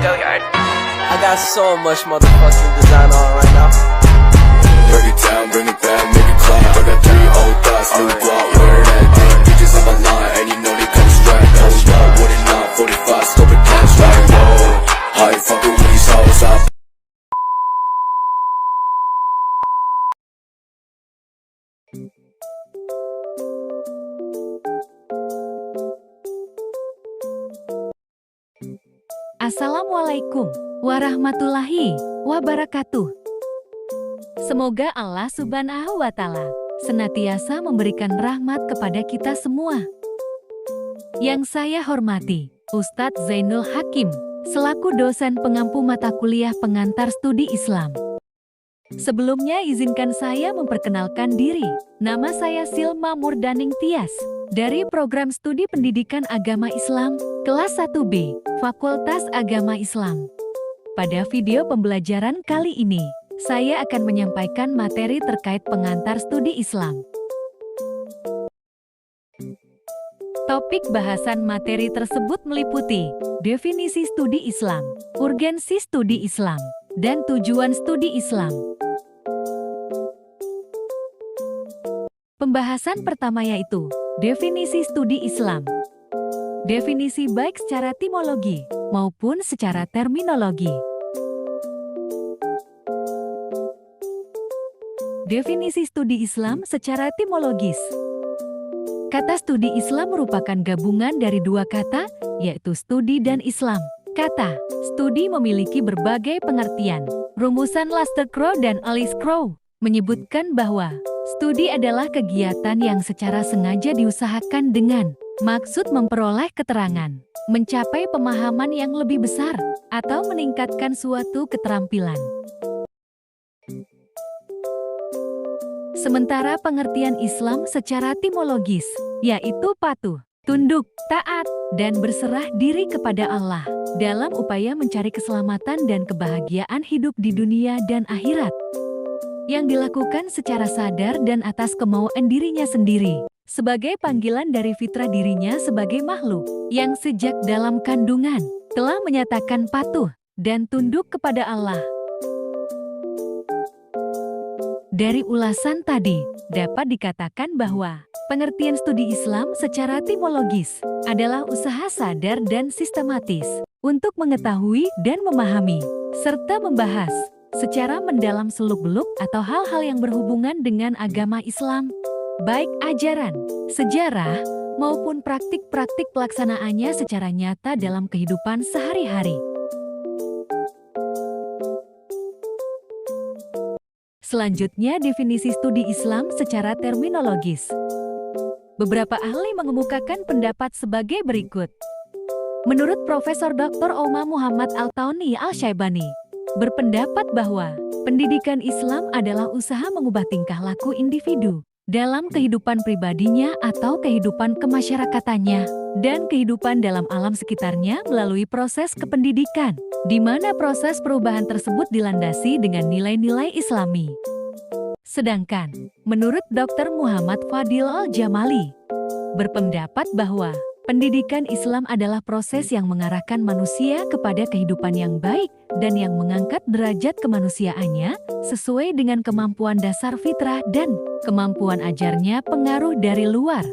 Go yard. I got so much motherfucking design on right now. Break it down, bring it back, make it clap. I got 3 old thoughts, new guap, wear that thing. Bitches on my line, and you know they come strapped. Hold up, what it not, 45, stop it, cash right, whoa. How you fucking with these hoes, I Assalamualaikum warahmatullahi wabarakatuh. Semoga Allah Subhanahu wa Ta'ala senantiasa memberikan rahmat kepada kita semua. Yang saya hormati, Ustadz Zainul Hakim, selaku dosen pengampu mata kuliah pengantar studi Islam. Sebelumnya izinkan saya memperkenalkan diri. Nama saya Silma Murdaning Tias, dari program studi pendidikan agama Islam, kelas 1B, Fakultas Agama Islam. Pada video pembelajaran kali ini, saya akan menyampaikan materi terkait pengantar studi Islam. Topik bahasan materi tersebut meliputi definisi studi Islam, urgensi studi Islam, dan tujuan studi Islam. Pembahasan pertama yaitu definisi studi Islam. Definisi baik secara etimologi maupun secara terminologi. Definisi studi Islam secara etimologis. Kata studi Islam merupakan gabungan dari dua kata, yaitu studi dan Islam. Kata studi memiliki berbagai pengertian. Rumusan Lester Crowe dan Alice Crowe menyebutkan bahwa studi adalah kegiatan yang secara sengaja diusahakan dengan maksud memperoleh keterangan, mencapai pemahaman yang lebih besar, atau meningkatkan suatu keterampilan. Sementara pengertian Islam secara etimologis, yaitu patuh, tunduk, taat, dan berserah diri kepada Allah, dalam upaya mencari keselamatan dan kebahagiaan hidup di dunia dan akhirat, yang dilakukan secara sadar dan atas kemauan dirinya sendiri, sebagai panggilan dari fitrah dirinya sebagai makhluk, yang sejak dalam kandungan, telah menyatakan patuh dan tunduk kepada Allah. Dari ulasan tadi, dapat dikatakan bahwa pengertian studi Islam secara etimologis adalah usaha sadar dan sistematis untuk mengetahui dan memahami, serta membahas secara mendalam seluk-beluk atau hal-hal yang berhubungan dengan agama Islam, baik ajaran, sejarah, maupun praktik-praktik pelaksanaannya secara nyata dalam kehidupan sehari-hari. Selanjutnya, definisi studi Islam secara terminologis. Beberapa ahli mengemukakan pendapat sebagai berikut. Menurut Profesor Dr. Omar Muhammad Al-Tauni Al-Syaibani, berpendapat bahwa pendidikan Islam adalah usaha mengubah tingkah laku individu dalam kehidupan pribadinya atau kehidupan kemasyarakatannya dan kehidupan dalam alam sekitarnya melalui proses kependidikan, di mana proses perubahan tersebut dilandasi dengan nilai-nilai Islami. Sedangkan, menurut Dr. Muhammad Fadil Al-Jamali, berpendapat bahwa pendidikan Islam adalah proses yang mengarahkan manusia kepada kehidupan yang baik dan yang mengangkat derajat kemanusiaannya sesuai dengan kemampuan dasar fitrah dan kemampuan ajarnya pengaruh dari luar.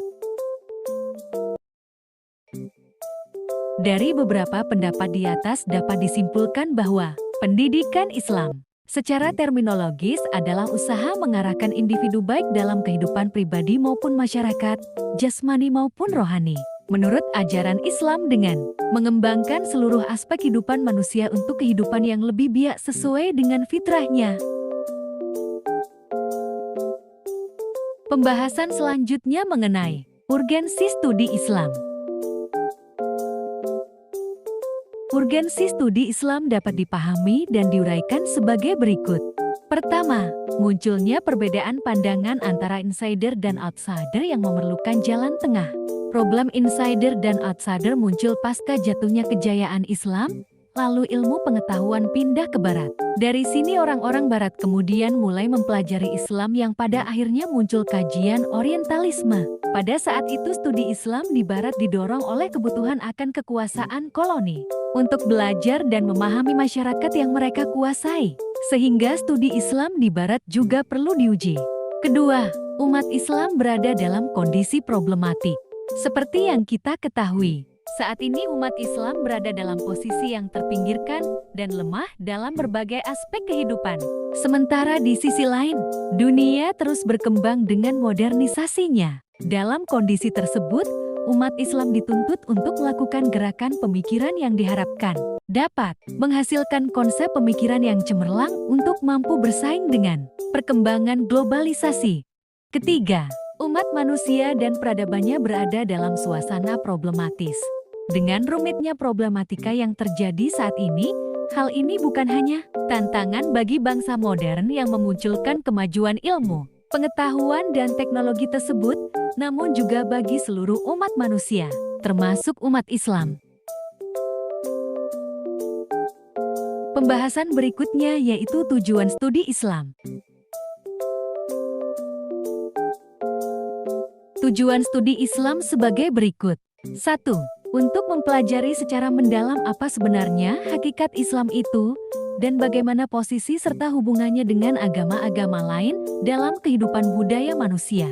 Dari beberapa pendapat di atas dapat disimpulkan bahwa pendidikan Islam secara terminologis adalah usaha mengarahkan individu baik dalam kehidupan pribadi maupun masyarakat, jasmani maupun rohani, menurut ajaran Islam dengan mengembangkan seluruh aspek kehidupan manusia untuk kehidupan yang lebih biak sesuai dengan fitrahnya. Pembahasan selanjutnya mengenai urgensi studi Islam. Urgensi studi Islam dapat dipahami dan diuraikan sebagai berikut. Pertama, munculnya perbedaan pandangan antara insider dan outsider yang memerlukan jalan tengah. Problem insider dan outsider muncul pasca jatuhnya kejayaan Islam, lalu ilmu pengetahuan pindah ke barat. Dari sini orang-orang barat kemudian mulai mempelajari Islam yang pada akhirnya muncul kajian orientalisme. Pada saat itu studi Islam di barat didorong oleh kebutuhan akan kekuasaan koloni untuk belajar dan memahami masyarakat yang mereka kuasai. Sehingga studi Islam di barat juga perlu diuji. Kedua, umat Islam berada dalam kondisi problematik. Seperti yang kita ketahui, saat ini umat Islam berada dalam posisi yang terpinggirkan dan lemah dalam berbagai aspek kehidupan. Sementara di sisi lain, dunia terus berkembang dengan modernisasinya. Dalam kondisi tersebut, umat Islam dituntut untuk melakukan gerakan pemikiran yang diharapkan dapat menghasilkan konsep pemikiran yang cemerlang untuk mampu bersaing dengan perkembangan globalisasi. Ketiga, umat manusia dan peradabannya berada dalam suasana problematis. Dengan rumitnya problematika yang terjadi saat ini, hal ini bukan hanya tantangan bagi bangsa modern yang memunculkan kemajuan ilmu, pengetahuan dan teknologi tersebut, namun juga bagi seluruh umat manusia, termasuk umat Islam. Pembahasan berikutnya yaitu tujuan studi Islam. Tujuan studi Islam sebagai berikut. 1. Untuk mempelajari secara mendalam apa sebenarnya hakikat Islam itu, dan bagaimana posisi serta hubungannya dengan agama-agama lain dalam kehidupan budaya manusia.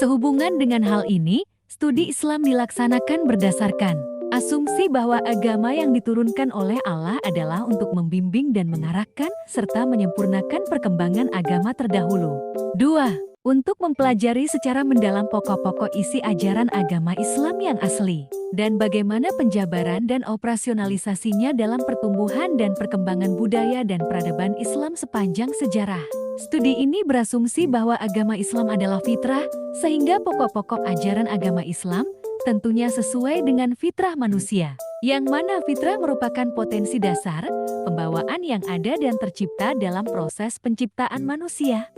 Sehubungan dengan hal ini, studi Islam dilaksanakan berdasarkan asumsi bahwa agama yang diturunkan oleh Allah adalah untuk membimbing dan mengarahkan serta menyempurnakan perkembangan agama terdahulu. 2. Untuk mempelajari secara mendalam pokok-pokok isi ajaran agama Islam yang asli, dan bagaimana penjabaran dan operasionalisasinya dalam pertumbuhan dan perkembangan budaya dan peradaban Islam sepanjang sejarah. Studi ini berasumsi bahwa agama Islam adalah fitrah, sehingga pokok-pokok ajaran agama Islam tentunya sesuai dengan fitrah manusia, yang mana fitrah merupakan potensi dasar, pembawaan yang ada dan tercipta dalam proses penciptaan manusia.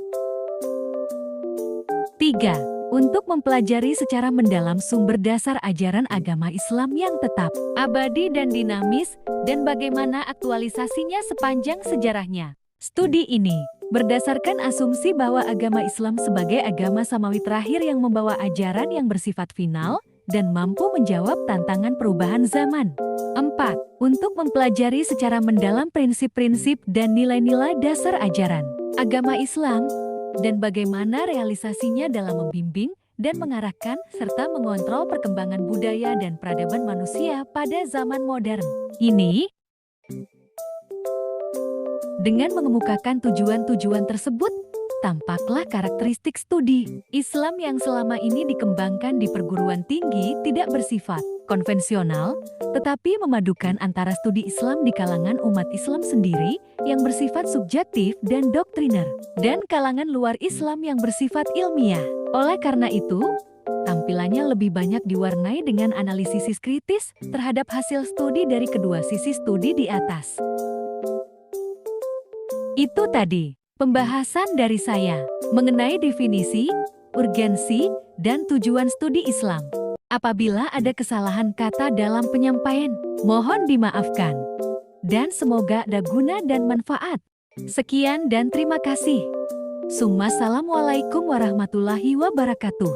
3. Untuk mempelajari secara mendalam sumber dasar ajaran agama Islam yang tetap, abadi dan dinamis, dan bagaimana aktualisasinya sepanjang sejarahnya. Studi ini berdasarkan asumsi bahwa agama Islam sebagai agama samawi terakhir yang membawa ajaran yang bersifat final dan mampu menjawab tantangan perubahan zaman. 4. Untuk mempelajari secara mendalam prinsip-prinsip dan nilai-nilai dasar ajaran agama Islam, dan bagaimana realisasinya dalam membimbing dan mengarahkan serta mengontrol perkembangan budaya dan peradaban manusia pada zaman modern. Ini dengan mengemukakan tujuan-tujuan tersebut, tampaklah karakteristik studi Islam yang selama ini dikembangkan di perguruan tinggi tidak bersifat konvensional, tetapi memadukan antara studi Islam di kalangan umat Islam sendiri yang bersifat subjektif dan doktriner, dan kalangan luar Islam yang bersifat ilmiah. Oleh karena itu, tampilannya lebih banyak diwarnai dengan analisis kritis terhadap hasil studi dari kedua sisi studi di atas. Itu tadi pembahasan dari saya mengenai definisi, urgensi, dan tujuan studi Islam. Apabila ada kesalahan kata dalam penyampaian, mohon dimaafkan. Dan semoga ada guna dan manfaat. Sekian dan terima kasih. Assalamualaikum warahmatullahi wabarakatuh.